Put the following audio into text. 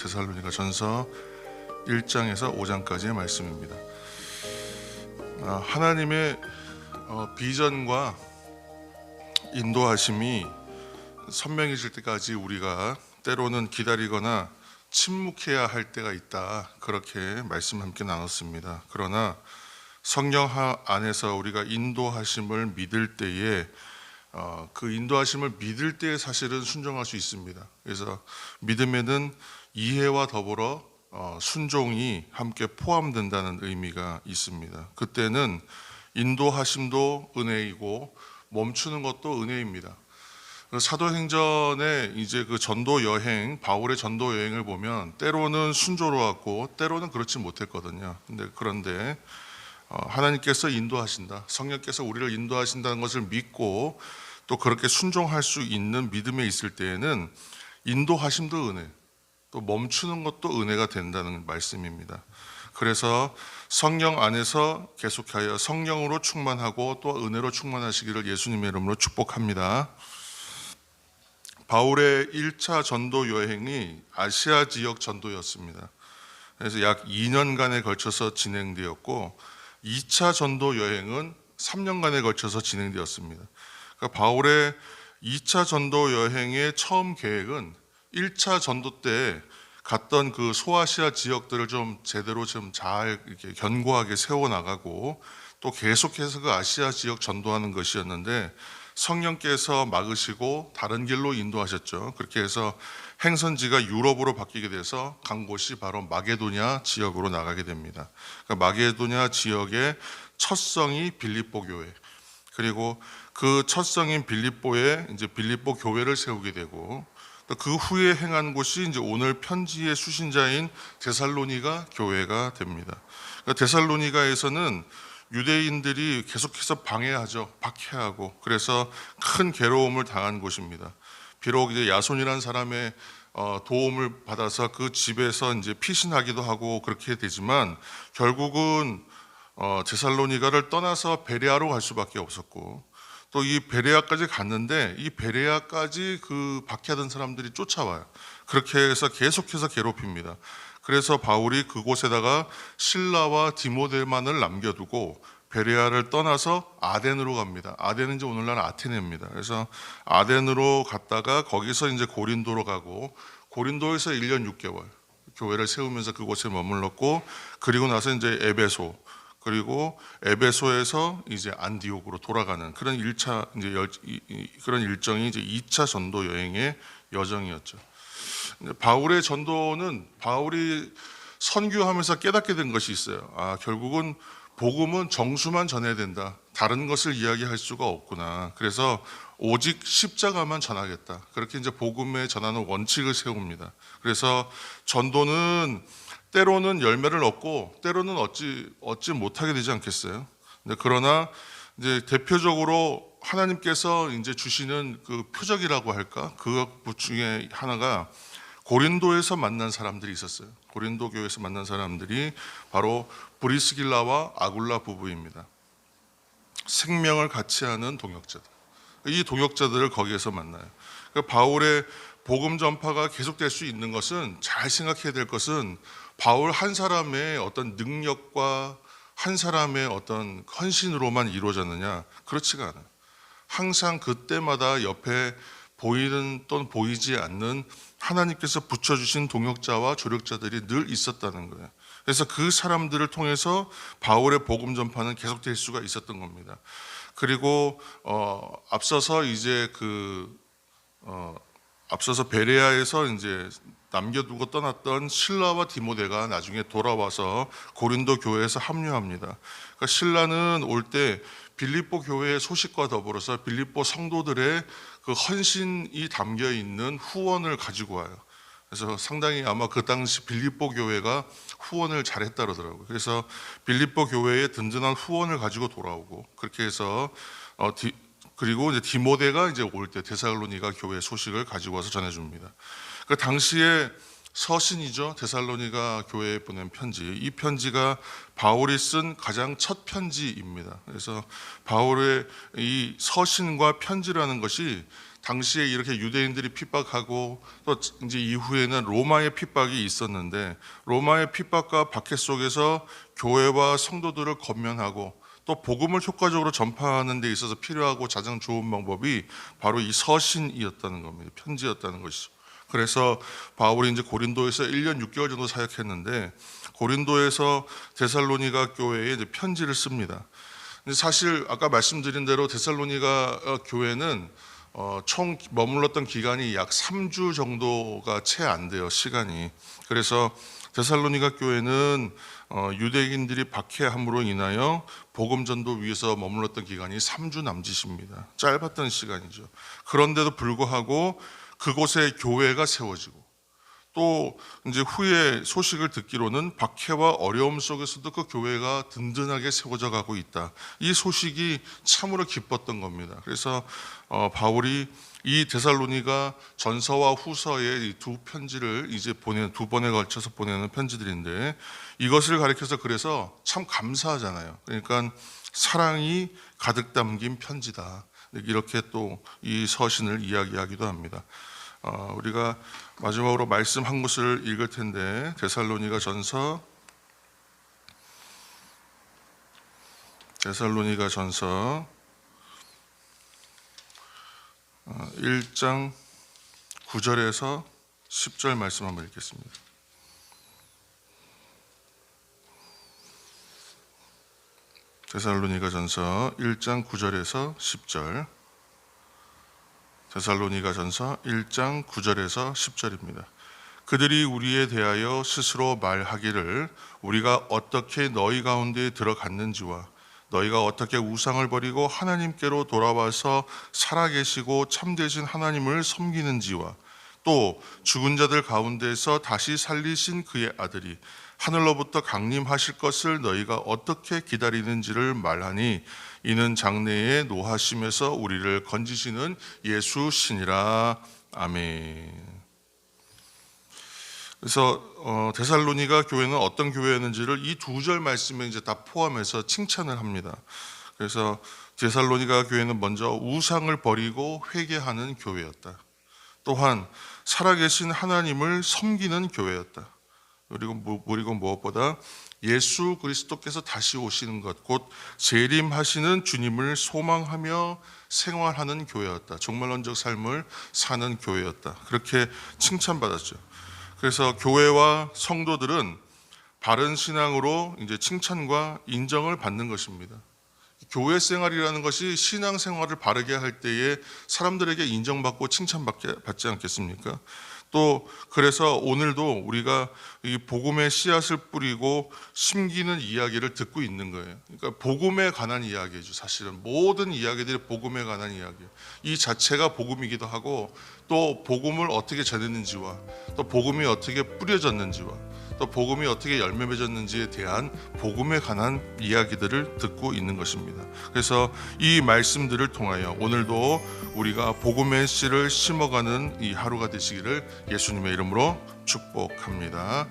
데살로니가 전서 1장에서 5장까지의 말씀입니다. 하나님의 비전과 인도하심이 선명해질 때까지 우리가 때로는 기다리거나 침묵해야 할 때가 있다, 그렇게 말씀 함께 나눴습니다. 그러나 성령 안에서 우리가 인도하심을 믿을 때에 그 인도하심을 믿을 때에 사실은 순종할 수 있습니다. 그래서 믿음에는 이해와 더불어 순종이 함께 포함된다는 의미가 있습니다. 그때는 인도하심도 은혜이고 멈추는 것도 은혜입니다. 사도행전의 이제 그 전도 여행, 바울의 전도 여행을 보면 때로는 순조로웠고 때로는 그렇지 못했거든요. 그런데 하나님께서 인도하신다, 성령께서 우리를 인도하신다는 것을 믿고 또 그렇게 순종할 수 있는 믿음에 있을 때에는 인도하심도 은혜, 또 멈추는 것도 은혜가 된다는 말씀입니다. 그래서 성령 안에서 계속하여 성령으로 충만하고 또 은혜로 충만하시기를 예수님의 이름으로 축복합니다. 바울의 1차 전도 여행이 아시아 지역 전도였습니다. 그래서 약 2년간에 걸쳐서 진행되었고 2차 전도 여행은 3년간에 걸쳐서 진행되었습니다. 그러니까 바울의 2차 전도 여행의 처음 계획은 1차 전도 때 갔던 그 소아시아 지역들을 좀 제대로 좀 잘 이렇게 견고하게 세워나가고 또 계속해서 그 아시아 지역 전도하는 것이었는데 성령께서 막으시고 다른 길로 인도하셨죠. 그렇게 해서 행선지가 유럽으로 바뀌게 돼서 간 곳이 바로 마게도냐 지역으로 나가게 됩니다. 그러니까 마게도냐 지역의 첫 성이 빌립보 교회, 그리고 그 첫 성인 빌립보에 이제 빌립보 교회를 세우게 되고 또 그 후에 행한 곳이 이제 오늘 편지의 수신자인 데살로니가 교회가 됩니다. 그러니까 데살로니가에서는 유대인들이 계속해서 방해하죠. 박해하고, 그래서 큰 괴로움을 당한 곳입니다. 비록 이제 야손이라는 사람의 도움을 받아서 그 집에서 이제 피신하기도 하고 그렇게 되지만 결국은 데살로니가를 떠나서 베레아로 갈 수밖에 없었고, 또 이 베레아까지 갔는데 이 베레아까지 그 박해하던 사람들이 쫓아와요. 그렇게 해서 계속해서 괴롭힙니다. 그래서 바울이 그곳에다가 실라와 디모데만을 남겨두고 베레아를 떠나서 아덴으로 갑니다. 아덴은 이제 오늘날 아테네입니다. 그래서 아덴으로 갔다가 거기서 이제 고린도로 가고 고린도에서 1년 6개월 교회를 세우면서 그곳에 머물렀고, 그리고 나서 이제 에베소, 그리고 에베소에서 이제 안디옥으로 돌아가는 그런 1차 이제 그런 일정이 이제 2차 전도 여행의 여정이었죠. 바울의 전도는 바울이 선교하면서 깨닫게 된 것이 있어요. 결국은 복음은 정수만 전해야 된다, 다른 것을 이야기할 수가 없구나. 그래서 오직 십자가만 전하겠다, 그렇게 이제 복음에 전하는 원칙을 세웁니다. 그래서 전도는 때로는 열매를 얻고 때로는 얻지 못하게 되지 않겠어요? 그러나 이제 대표적으로 하나님께서 이제 주시는 그 표적이라고 할까? 그 중에 하나가 고린도에서 만난 사람들이 있었어요. 고린도 교회에서 만난 사람들이 바로 브리스길라와 아굴라 부부입니다. 생명을 같이 하는 동역자들. 이 동역자들을 거기에서 만나요. 그러니까 바울의 복음 전파가 계속될 수 있는 것은, 잘 생각해야 될 것은 바울 한 사람의 어떤 능력과 한 사람의 어떤 헌신으로만 이루어졌느냐? 그렇지가 않아요. 항상 그때마다 옆에 보이는 또는 보이지 않는 하나님께서 붙여주신 동역자와 조력자들이 늘 있었다는 거예요. 그래서 그 사람들을 통해서 바울의 복음 전파는 계속될 수가 있었던 겁니다. 그리고 앞서서 이제 앞서서 베레아에서 이제 남겨두고 떠났던 실라와 디모데가 나중에 돌아와서 고린도 교회에서 합류합니다. 그러니까 실라는 올 때 빌립보 교회의 소식과 더불어서 빌립보 성도들의 그 헌신이 담겨 있는 후원을 가지고 와요. 그래서 상당히 아마 그 당시 빌립보 교회가 후원을 잘했다 그러더라고요. 그래서 빌립보 교회의 든든한 후원을 가지고 돌아오고, 그렇게 해서 그리고 이제 디모데가 이제 올 때 데살로니가 교회 소식을 가지고 와서 전해줍니다. 그 당시에 서신이죠. 데살로니가 교회에 보낸 편지. 이 편지가 바울이 쓴 가장 첫 편지입니다. 그래서 바울의 이 서신과 편지라는 것이 당시에 이렇게 유대인들이 핍박하고 또 이제 이후에는 로마의 핍박이 있었는데 로마의 핍박과 박해 속에서 교회와 성도들을 건면하고 또 복음을 효과적으로 전파하는 데 있어서 필요하고 가장 좋은 방법이 바로 이 서신이었다는 겁니다. 편지였다는 것이죠. 그래서 바울이 이제 고린도에서 1년 6개월 정도 사역했는데 고린도에서 데살로니가 교회에 이제 편지를 씁니다. 사실 아까 말씀드린 대로 데살로니가 교회는 총 머물렀던 기간이 약 3주 정도가 채 안 돼요, 시간이. 그래서 데살로니가 교회는 유대인들이 박해함으로 인하여 복음전도 위에서 머물렀던 기간이 3주 남짓입니다. 짧았던 시간이죠. 그런데도 불구하고 그곳에 교회가 세워지고 또 이제 후에 소식을 듣기로는 박해와 어려움 속에서도 그 교회가 든든하게 세워져 가고 있다. 이 소식이 참으로 기뻤던 겁니다. 그래서 바울이 이 데살로니가 전서와 후서의 이 두 편지를 이제 두 번에 걸쳐서 보내는 편지들인데 이것을 가리켜서 그래서 참 감사하잖아요. 그러니까 사랑이 가득 담긴 편지다. 이렇게 또 이 서신을 이야기하기도 합니다. 우리가 마지막으로 말씀 한 구절을 읽을 텐데 데살로니가 전서 1장 9절에서 10절 말씀 한번 읽겠습니다. 데살로니가 전서 1장 9절에서 10절. 데살로니가 전서 1장 9절에서 10절입니다. 그들이 우리에 대하여 스스로 말하기를 우리가 어떻게 너희 가운데 들어갔는지와 너희가 어떻게 우상을 버리고 하나님께로 돌아와서 살아계시고 참되신 하나님을 섬기는지와 또 죽은 자들 가운데서 다시 살리신 그의 아들이 하늘로부터 강림하실 것을 너희가 어떻게 기다리는지를 말하니 이는 장래에 노하심에서 우리를 건지시는 예수시니라. 아멘. 그래서 데살로니가 교회는 어떤 교회였는지를 이 두 절 말씀에 이제 다 포함해서 칭찬을 합니다. 그래서 데살로니가 교회는 먼저 우상을 버리고 회개하는 교회였다. 또한 살아계신 하나님을 섬기는 교회였다. 그리고 무엇보다 예수 그리스도께서 다시 오시는 것, 곧 재림하시는 주님을 소망하며 생활하는 교회였다. 종말론적 삶을 사는 교회였다. 그렇게 칭찬받았죠. 그래서 교회와 성도들은 바른 신앙으로 이제 칭찬과 인정을 받는 것입니다. 교회 생활이라는 것이 신앙 생활을 바르게 할 때에 사람들에게 인정받고 칭찬받지 않겠습니까? 또 그래서 오늘도 우리가 이 복음의 씨앗을 뿌리고 심기는 이야기를 듣고 있는 거예요. 그러니까 복음에 관한 이야기죠. 사실은 모든 이야기들이 복음에 관한 이야기예요. 이 자체가 복음이기도 하고 또 복음을 어떻게 전했는지와 또 복음이 어떻게 뿌려졌는지와 또 복음이 어떻게 열매 맺었는지에 대한 복음에 관한 이야기들을 듣고 있는 것입니다. 그래서 이 말씀들을 통하여 오늘도 우리가 복음의 씨를 심어가는 이 하루가 되시기를 예수님의 이름으로 축복합니다.